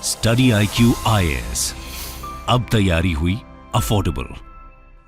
Study IQ IAS, अब तैयारी हुई अफोर्डेबल।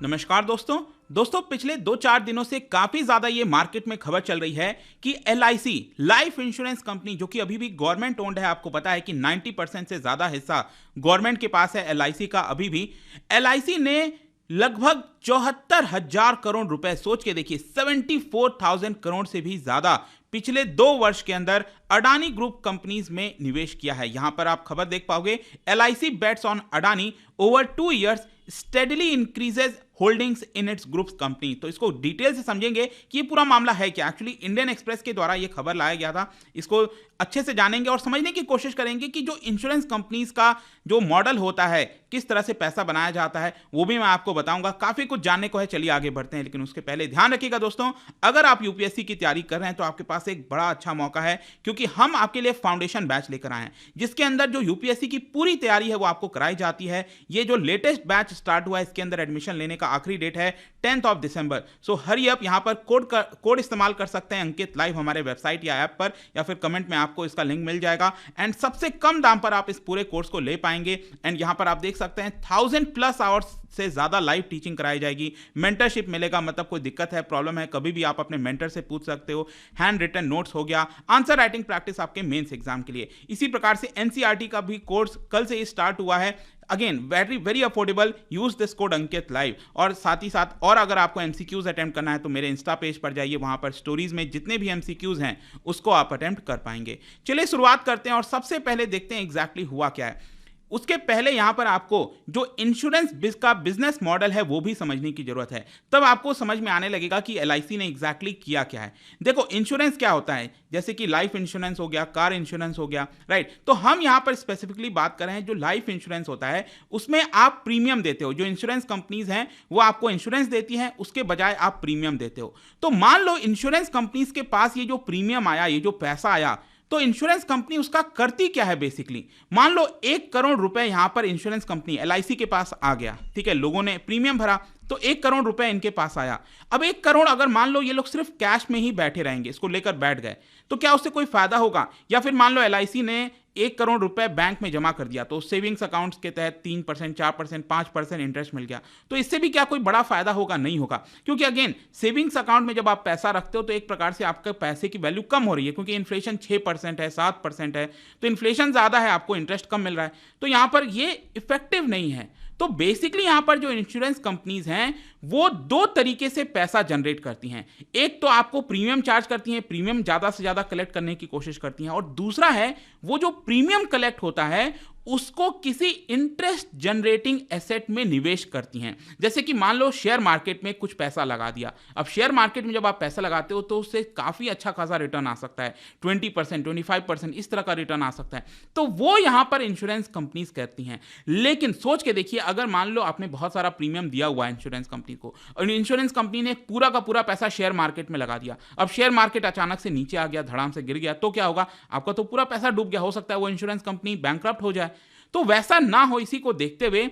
नमस्कार दोस्तों पिछले 2-4 दिनों से काफी ज्यादा ये मार्केट में खबर चल रही है कि LIC लाइफ इंश्योरेंस कंपनी, जो कि अभी भी गवर्नमेंट ओन्ड है, आपको पता है कि 90% से ज्यादा हिस्सा गवर्नमेंट के पास है LIC का। अभी भी LIC ने लगभग 74,000 करोड़ रुपए, सोच के देखिए, 74,000 करोड़ से भी ज्यादा पिछले 2 वर्ष के अंदर अडानी ग्रुप कंपनीज में निवेश किया है। यहां पर आप खबर देख पाओगे, LIC bets on Adani over 2 years steadily increases holdings in its groups company. तो इसको डिटेल से समझेंगे कि ये पूरा मामला है क्या। एक्चुअली इंडियन एक्सप्रेस के द्वारा ये खबर लाया गया था। इसको अच्छे से जानेंगे और समझने की कोशिश करेंगे कि जो इंश्योरेंस कंपनीज का जो मॉडल होता है, किस तरह से पैसा बनाया जाता है, वो भी मैं आपको बताऊंगा। काफी कुछ जानने को है, चलिए आगे बढ़ते हैं। लेकिन उसके पहले ध्यान रखिएगा दोस्तों, अगर आप यूपीएससी की तैयारी कर रहे हैं तो आपके पास एक बड़ा अच्छा मौका है, क्योंकि हम आपके लिए फाउंडेशन बैच लेकर आए हैं, जिसके अंदर जो यूपीएससी की पूरी तैयारी है वो आपको कराई जाती है। ये जो लेटेस्ट बैच स्टार्ट हुआ है, इसके अंदर एडमिशन लेने का आखिरी डेट है 10th December। सो हरी अप, यहां पर कोड इस्तेमाल कर सकते हैं अंकित लाइव हमारे वेबसाइट या ऐप पर, या फिर कमेंट में आपको इसका लिंक मिल जाएगा। एंड सबसे कम दाम पर आप इस पूरे कोर्स को ले पाएंगे। एंड यहां पर आप देख सकते हैं 1000+ आवर्स से ज्यादा लाइव टीचिंग कराई जाएगी। मेंटरशिप मिलेगा, मतलब कोई दिक्कत है, प्रॉब्लम है, कभी भी आप अपने मेंटर से पूछ सकते हो। हैंड रिटन नोट्स हो गया, आंसर राइटिंग प्रैक्टिस आपके मेंस एग्जाम के लिए। इसी प्रकार से NCERT का भी कोर्स कल से ही स्टार्ट हुआ है। Again very very affordable, use this code Ankit live. और साथ ही साथ, और अगर आपको MCQs अटेम्प्ट करना है तो मेरे इंस्टा पेज पर जाइए, वहां पर स्टोरीज में जितने भी MCQs हैं उसको आप अटेम्प्ट कर पाएंगे। चलिए शुरुआत करते हैं और सबसे पहले देखते हैं एग्जैक्टली हुआ क्या है। उसके पहले यहां पर आपको जो इंश्योरेंस का बिजनेस मॉडल है वो भी समझने की जरूरत है, तब आपको समझ में आने लगेगा कि LIC ने एग्जैक्टली किया क्या है। देखो, इंश्योरेंस क्या होता है, जैसे कि लाइफ इंश्योरेंस हो गया, कार इंश्योरेंस हो गया, राइट। तो हम यहां पर स्पेसिफिकली बात कर रहे हैं, जो लाइफ इंश्योरेंस होता है उसमें आप प्रीमियम देते हो। जो इंश्योरेंस कंपनीज हैं वो आपको इंश्योरेंस देती हैं, उसके बजाय आप प्रीमियम देते हो। तो मान लो इंश्योरेंस कंपनीज के पास ये जो प्रीमियम आया, ये जो पैसा आया, तो इंश्योरेंस कंपनी उसका करती क्या है बेसिकली। मान लो 1 करोड़ रुपए यहां पर इंश्योरेंस कंपनी LIC के पास आ गया, ठीक है, लोगों ने प्रीमियम भरा तो 1 करोड़ रुपए इनके पास आया। अब 1 करोड़ अगर मान लो ये लोग सिर्फ कैश में ही बैठे रहेंगे, इसको लेकर बैठ गए, तो क्या उससे कोई फायदा होगा। या फिर मान लो LIC ने 1 करोड़ रुपए बैंक में जमा कर दिया, तो सेविंग्स अकाउंट्स के तहत 3%, 4%, 5% इंटरेस्ट मिल गया, तो इससे भी क्या कोई बड़ा फायदा होगा? नहीं होगा। क्योंकि अगेन सेविंग्स अकाउंट में जब आप पैसा रखते हो तो एक प्रकार से आपके पैसे की वैल्यू कम हो रही है, क्योंकि इन्फ्लेशन 6% है, 7% है, तो इन्फ्लेशन ज्यादा है, आपको इंटरेस्ट कम मिल रहा है, तो यहां पर ये इफेक्टिव नहीं है। तो बेसिकली यहां पर जो इंश्योरेंस कंपनीज हैं वो 2 तरीके से पैसा जनरेट करती हैं। एक तो आपको प्रीमियम चार्ज करती हैं, प्रीमियम ज्यादा से ज्यादा कलेक्ट करने की कोशिश करती हैं, और दूसरा है वो जो प्रीमियम कलेक्ट होता है उसको किसी इंटरेस्ट जनरेटिंग एसेट में निवेश करती हैं। जैसे कि मान लो शेयर मार्केट में कुछ पैसा लगा दिया। अब शेयर मार्केट में जब आप पैसा लगाते हो तो उससे काफी अच्छा खासा रिटर्न आ सकता है, 20%, 25%, इस तरह का रिटर्न आ सकता है। तो वो यहां पर इंश्योरेंस कंपनीज करती हैं। लेकिन सोच के देखिए, अगर मान लो आपने बहुत सारा प्रीमियम दिया हुआ है इंश्योरेंस कंपनी को, और इंश्योरेंस कंपनी ने पूरा का पूरा पैसा शेयर मार्केट में लगा दिया, अब शेयर मार्केट अचानक से नीचे आ गया, धड़ाम से गिर गया, तो क्या होगा? आपका तो पूरा पैसा डूब गया। हो सकता है वो इंश्योरेंस कंपनी बैंकक्रप्ट हो जाए। तो वैसा ना हो, इसी को देखते हुए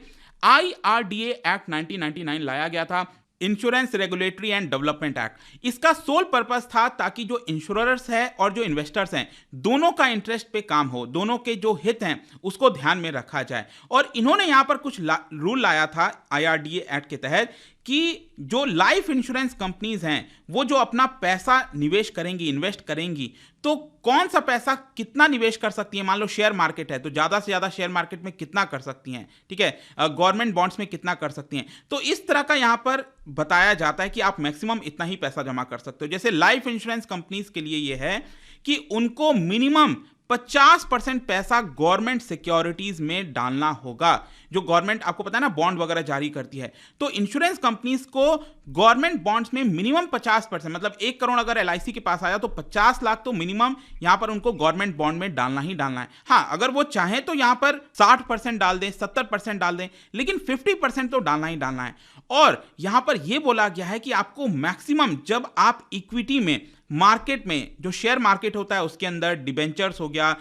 IRDA एक्ट 1999 लाया गया था, insurance regulatory and development act. इसका सोल पर्पस था ताकि जो इंश्योरर्स है और जो इन्वेस्टर्स हैं, दोनों का इंटरेस्ट पे काम हो, दोनों के जो हित हैं उसको ध्यान में रखा जाए। और इन्होंने यहां पर कुछ रूल लाया था IRDA एक्ट के तहत कि जो लाइफ इंश्योरेंस कंपनीज हैं वो जो अपना पैसा निवेश करेंगी, इन्वेस्ट करेंगी, तो कौन सा पैसा कितना निवेश कर सकती है। मान लो शेयर मार्केट है तो ज्यादा से ज्यादा शेयर मार्केट में कितना कर सकती हैं, ठीक है, गवर्नमेंट बॉन्ड्स में कितना कर सकती हैं। तो इस तरह का यहां पर बताया जाता है कि आप मैक्सिमम इतना ही पैसा जमा कर सकते हो। जैसे लाइफ इंश्योरेंस कंपनीज के लिए यह है कि उनको मिनिमम 50% पैसा गवर्नमेंट सिक्योरिटीज में डालना होगा। जो गवर्नमेंट, आपको पता है ना, बॉन्ड वगैरह जारी करती है, तो इंश्योरेंस कंपनीज को गवर्नमेंट बॉन्ड्स में मिनिमम 50%, मतलब 1 करोड़ अगर LIC के पास आया तो 50 लाख तो मिनिमम यहां पर उनको गवर्नमेंट बॉन्ड में डालना ही डालना है। हाँ, अगर वो चाहें तो यहां पर 60% डाल दें, 70% डाल दें, लेकिन 50% तो डालना ही डालना है। और यहां पर यह बोला गया है कि आपको मैक्सिमम, जब आप इक्विटी में, मार्केट में, जो शेयर मार्केट होता है उसके अंदर डिबेंचर्स हो गया,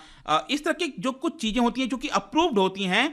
इस तरह की जो कुछ चीजें होती हैं जो कि अप्रूव्ड होती हैं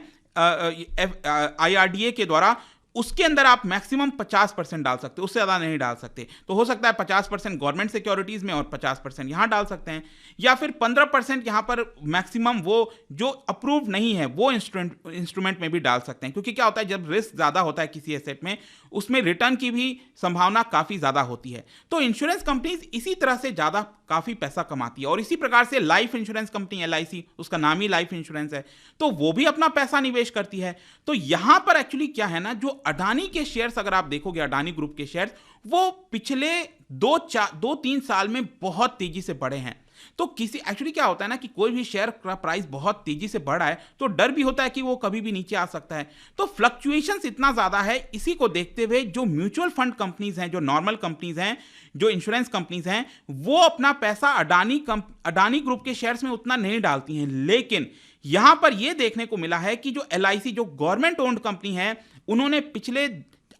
IRDA के द्वारा, उसके अंदर आप मैक्सिमम 50% डाल सकते हो, उससे ज़्यादा नहीं डाल सकते। तो हो सकता है 50% गवर्नमेंट सिक्योरिटीज़ में और 50% यहाँ डाल सकते हैं, या फिर 15% यहाँ पर मैक्सिमम वो जो अप्रूव नहीं है वो इंस्ट्रूमेंट में भी डाल सकते हैं। क्योंकि क्या होता है, जब रिस्क ज़्यादा होता है किसी एसेट में, उसमें रिटर्न की भी संभावना काफ़ी ज़्यादा होती है। तो इंश्योरेंस कंपनीज इसी तरह से ज़्यादा काफ़ी पैसा कमाती है। और इसी प्रकार से लाइफ इंश्योरेंस कंपनी LIC, उसका नाम ही लाइफ इंश्योरेंस है, तो वो भी अपना पैसा निवेश करती है। तो यहां पर एक्चुअली क्या है ना, जो अडानी के शेयर्स अगर आप देखोगे, अडानी ग्रुप के शेयर्स, वो पिछले 2-3 साल में बहुत तेजी से बढ़े हैं। तो किसी एक्चुअली क्या होता है ना कि कोई भी शेयर का प्राइस बहुत तेजी से बढ़ा है तो डर भी होता है कि वो कभी भी नीचे आ सकता है। तो फ्लक्चुएशंस इतना ज्यादा है, इसी को देखते हुए जो म्यूचुअल फंड कंपनीज हैं, जो नॉर्मल कंपनीज हैं, जो इंश्योरेंस कंपनीज हैं, वो अपना पैसा अडानी ग्रुप के शेयर्स में उतना नहीं डालती हैं। लेकिन यहां पर यह देखने को मिला है कि जो LIC, जो गवर्नमेंट ओन्ड कंपनी है, उन्होंने पिछले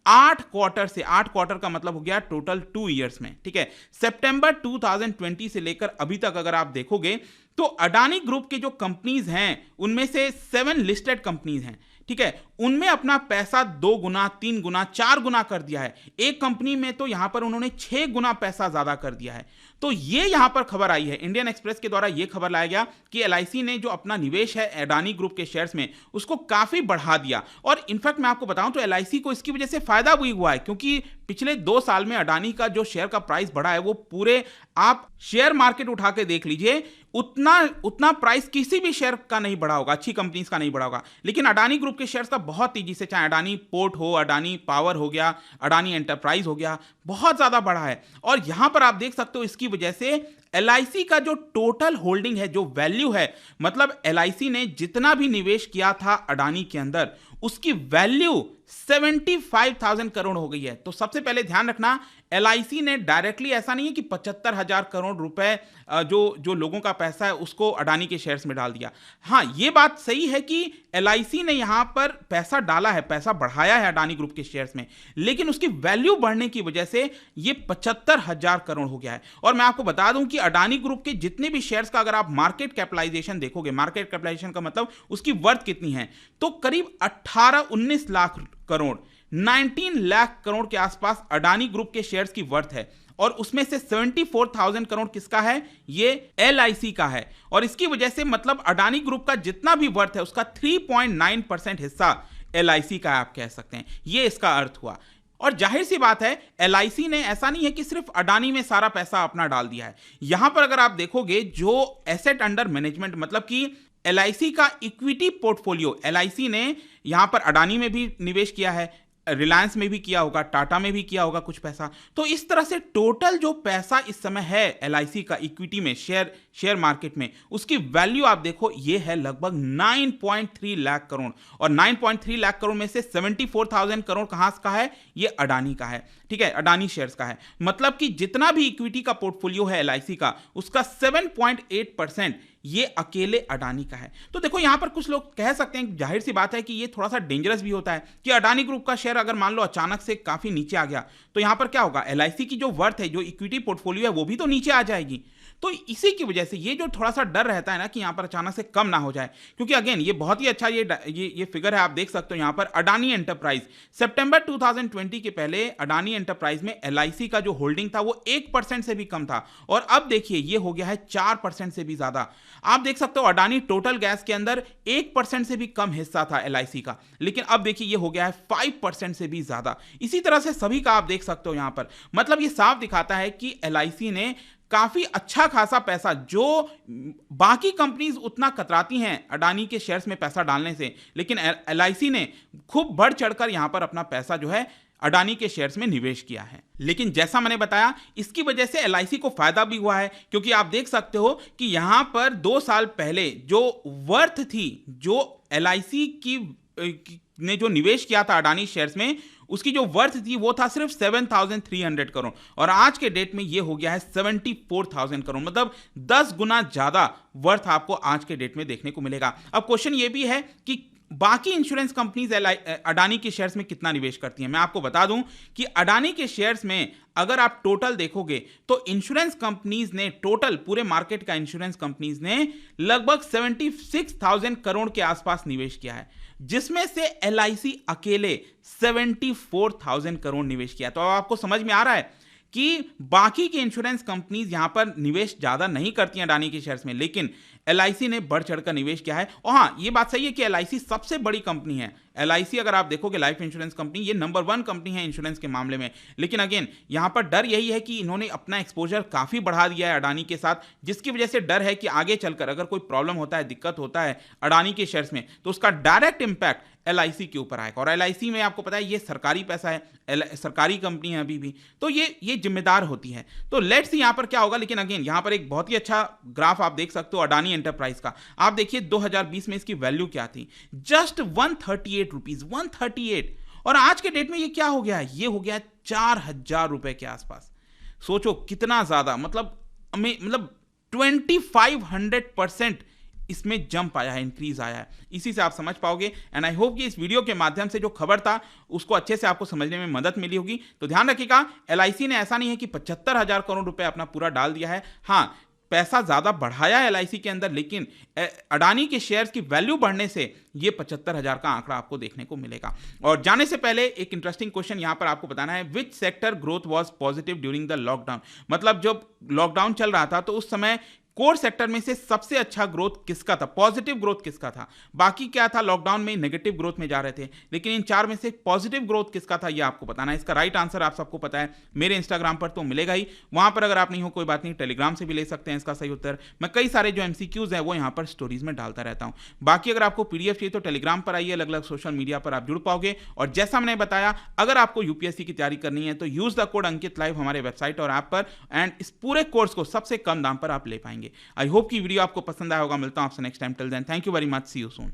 8 क्वार्टर का मतलब हो गया टोटल 2 इयर्स में, ठीक है, सितंबर 2020 से लेकर अभी तक अगर आप देखोगे तो अडानी ग्रुप के जो कंपनीज हैं उनमें से 7 लिस्टेड कंपनीज हैं, ठीक है, उनमें अपना पैसा 2 गुना, 3 गुना, 4 गुना कर दिया है। एक कंपनी में तो यहां पर उन्होंने 6 गुना पैसा ज्यादा कर दिया है। तो ये यहां पर खबर आई है, इंडियन एक्सप्रेस के द्वारा ये खबर लाया गया कि LIC ने जो अपना निवेश है अडानी ग्रुप के शेयर्स में, उसको काफी बढ़ा दिया। और इनफैक्ट मैं आपको बताऊं तो LIC को इसकी वजह से फायदा भी हुआ है, क्योंकि पिछले 2 साल में अडानी का जो शेयर का प्राइस बढ़ा है, वो पूरे आप शेयर मार्केट उठा के देख लीजिए, उतना प्राइस किसी भी शेयर का नहीं बढ़ा होगा, अच्छी कंपनीज का नहीं बढ़ा होगा। लेकिन अडानी ग्रुप के शेयर्स का बहुत तेजी से, चाहे अडानी पोर्ट हो, अडानी पावर हो गया, अडानी एंटरप्राइज हो गया, बहुत ज्यादा बढ़ा है। और यहां पर आप देख सकते हो इसकी वजह से LIC का जो टोटल होल्डिंग है, जो वैल्यू है, मतलब LIC ने जितना भी निवेश किया था अडानी के अंदर, उसकी वैल्यू 75,000 करोड़ हो गई है। तो सबसे पहले ध्यान रखना, LIC ने डायरेक्टली ऐसा नहीं है कि 75,000 करोड़ रुपए जो लोगों का पैसा है उसको अडानी के शेयर्स में डाल दिया। हाँ, ये बात सही है कि LIC ने यहां पर पैसा डाला है, पैसा बढ़ाया है अडानी ग्रुप के शेयर्स में, लेकिन उसकी वैल्यू बढ़ने की वजह से ये 75,000 करोड़ हो गया है। और मैं आपको बता दूं कि अडानी ग्रुप के जितने भी शेयर्स का अगर आप मार्केट कैपिटलाइजेशन देखोगे, मार्केट कैपिटलाइजेशन का मतलब उसकी वर्थ कितनी है, तो करीब 18-19 लाख करोड़, 19 लाख करोड़ के आसपास अडानी ग्रुप के शेयर्स की वर्थ है। और उसमें से 74,000 करोड़ किसका है, ये LIC का है। और इसकी वजह से मतलब अडानी ग्रुप का जितना भी वर्थ है उसका 3.9% हिस्सा LIC का है, आप कह सकते हैं। ये इसका अर्थ हुआ। और जाहिर सी बात है, LIC ने ऐसा नहीं है कि सिर्फ अडानी में सारा पैसा अपना डाल दिया है। यहां पर अगर आप देखोगे, जो एसेट अंडर मैनेजमेंट, मतलब कि LIC का इक्विटी पोर्टफोलियो, LIC ने यहां पर अडानी में भी निवेश किया है, रिलायंस में भी किया होगा, टाटा में भी किया होगा कुछ पैसा। तो इस तरह से टोटल जो पैसा इस समय है LIC का इक्विटी में, शेयर मार्केट में, उसकी वैल्यू आप देखो, ये है लगभग 9.3 लाख करोड़। और 9.3 लाख करोड़ में से 74,000 करोड़ कहां का है, ये अडानी का है, ठीक है, अडानी शेयर्स का है। मतलब कि जितना भी इक्विटी का पोर्टफोलियो है LIC का, उसका 7.8% ये अकेले अडानी का है। तो देखो, यहां पर कुछ लोग कह सकते हैं, जाहिर सी बात है कि ये थोड़ा सा डेंजरस भी होता है कि अडानी ग्रुप का शेयर अगर मान लो अचानक से काफी नीचे आ गया, तो यहां पर क्या होगा, LIC की जो वर्थ है, जो इक्विटी पोर्टफोलियो है, वो भी तो नीचे आ जाएगी। तो इसी की वजह से ये जो थोड़ा सा डर रहता है ना कि यहां पर अचानक से कम ना हो जाए, क्योंकि अगेन ये बहुत ही अच्छा ये फिगर है, आप देख सकते हो यहां पर अडानी एंटरप्राइज, सितंबर 2020 के पहले अडानी एंटरप्राइज में LIC का जो होल्डिंग था वो 1% से भी कम था, और अब देखिए ये हो गया है 4% से भी ज्यादा। आप देख सकते हो अडानी टोटल गैस के अंदर 1% से भी कम हिस्सा था LIC का, लेकिन अब देखिए ये हो गया है 5% से भी ज्यादा। इसी तरह से सभी का आप देख सकते हो यहां पर, मतलब ये साफ दिखाता है कि LIC ने काफी अच्छा खासा पैसा, जो बाकी कंपनीज उतना कतराती हैं अडानी के शेयर्स में पैसा डालने से, लेकिन LIC ने खूब बढ़ चढ़कर यहां पर अपना पैसा जो है अडानी के शेयर्स में निवेश किया है। लेकिन जैसा मैंने बताया, इसकी वजह से LIC को फायदा भी हुआ है, क्योंकि आप देख सकते हो कि यहां पर 2 साल पहले जो वर्थ थी, जो LIC ने जो निवेश किया था अडानी शेयर्स में, उसकी जो वर्थ थी वो था सिर्फ 7,300 करोड़, और आज के डेट में ये हो गया है 74,000 करोड़, मतलब 10 गुना ज्यादा वर्थ आपको आज के डेट में देखने को मिलेगा। अब क्वेश्चन ये भी है कि बाकी इंश्योरेंस कंपनीज अडानी के शेयर्स में कितना निवेश करती हैं। मैं आपको बता दूं कि अडानी के शेयर्स में अगर आप टोटल देखोगे तो इंश्योरेंस कंपनीज ने टोटल पूरे मार्केट का इंश्योरेंस कंपनीज ने लगभग 76,000 करोड़ के आसपास निवेश किया है, जिसमें से LIC अकेले 74,000 करोड़ निवेश किया। तो अब आपको समझ में आ रहा है कि बाकी की इंश्योरेंस कंपनीज यहां पर निवेश ज्यादा नहीं करती हैं अडानी के शेयर्स में, लेकिन LIC ने बढ़ चढ़कर निवेश किया है। और हाँ, ये बात सही है कि LIC सबसे बड़ी कंपनी है। LIC अगर आप देखोगे लाइफ इंश्योरेंस कंपनी, ये नंबर 1 कंपनी है इंश्योरेंस के मामले में। लेकिन अगेन यहां पर डर यही है कि इन्होंने अपना एक्सपोजर काफी बढ़ा दिया है अडानी के साथ, जिसकी वजह से डर है कि आगे चलकर अगर कोई प्रॉब्लम होता है, दिक्कत होता है अडानी के शेयर्स में, तो उसका डायरेक्ट इंपैक्ट LIC के ऊपर आएगा। और LIC में आपको पता है ये सरकारी पैसा है, सरकारी कंपनी है अभी भी, तो ये जिम्मेदार होती है। तो लेट्स सी यहां पर क्या होगा। लेकिन अगेन यहां पर एक बहुत ही अच्छा ग्राफ आप देख सकते हो अडानी एंटरप्राइज का। आप देखिए 2020 में इसकी वैल्यू क्या थी, जस्ट 138 रुपीज, 138। और आज के डेट में ये क्या हो गया है, ये हो गया 4,000 रुपए के आसपास। सोचो कितना ज्यादा, मतलब 2500% इसमें जंप आया है, इंक्रीज आया है। इसी से आप समझ पाओगे। एंड आई होप कि इस वीडियो के माध्यम से जो खबर था उसको अच्छे से आपको समझने में मदद मिली होगी। तो ध्यान रखिएगा, LIC ने ऐसा नहीं है कि 75,000 करोड़ रुपए अपना पूरा डाल दिया है। हाँ, पैसा ज्यादा बढ़ाया है LIC के अंदर, लेकिन अडानी के शेयर्स की वैल्यू बढ़ने से ये 75,000 का आंकड़ा आपको देखने को मिलेगा। और जाने से पहले एक इंटरेस्टिंग क्वेश्चन यहां पर आपको बताना है, which sector growth was positive during the lockdown. मतलब जब लॉकडाउन चल रहा था तो उस समय कोर सेक्टर में से सबसे अच्छा ग्रोथ किसका था, पॉजिटिव ग्रोथ किसका था। बाकी क्या था, लॉकडाउन में नेगेटिव ग्रोथ में जा रहे थे, लेकिन इन 4 में से पॉजिटिव ग्रोथ किसका था ये आपको बताना है। इसका राइट आंसर आप सबको पता है, मेरे इंस्टाग्राम पर तो मिलेगा ही, वहां पर अगर आप नहीं हो कोई बात नहीं, टेलीग्राम से भी ले सकते हैं इसका सही उत्तर। मैं कई सारे जो MCQs है वो यहाँ पर स्टोरीज में डालता रहता हूँ। बाकी अगर आपको PDF चाहिए तो टेलीग्राम पर आइए, अलग अलग सोशल मीडिया पर आप जुड़ पाओगे। और जैसा मैंने बताया, अगर आपको UPSC की तैयारी करनी है तो use the code Ankit live हमारे वेबसाइट और ऐप पर, एंड इस पूरे कोर्स को सबसे कम दाम पर आप ले पाएंगे। आई होप कि वीडियो आपको पसंद आया होगा। मिलता हूं आपसे next time. Till then, thank you very much, see you soon.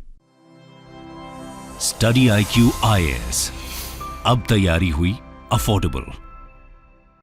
Study IQ IAS, अब तैयारी हुई अफोर्डेबल।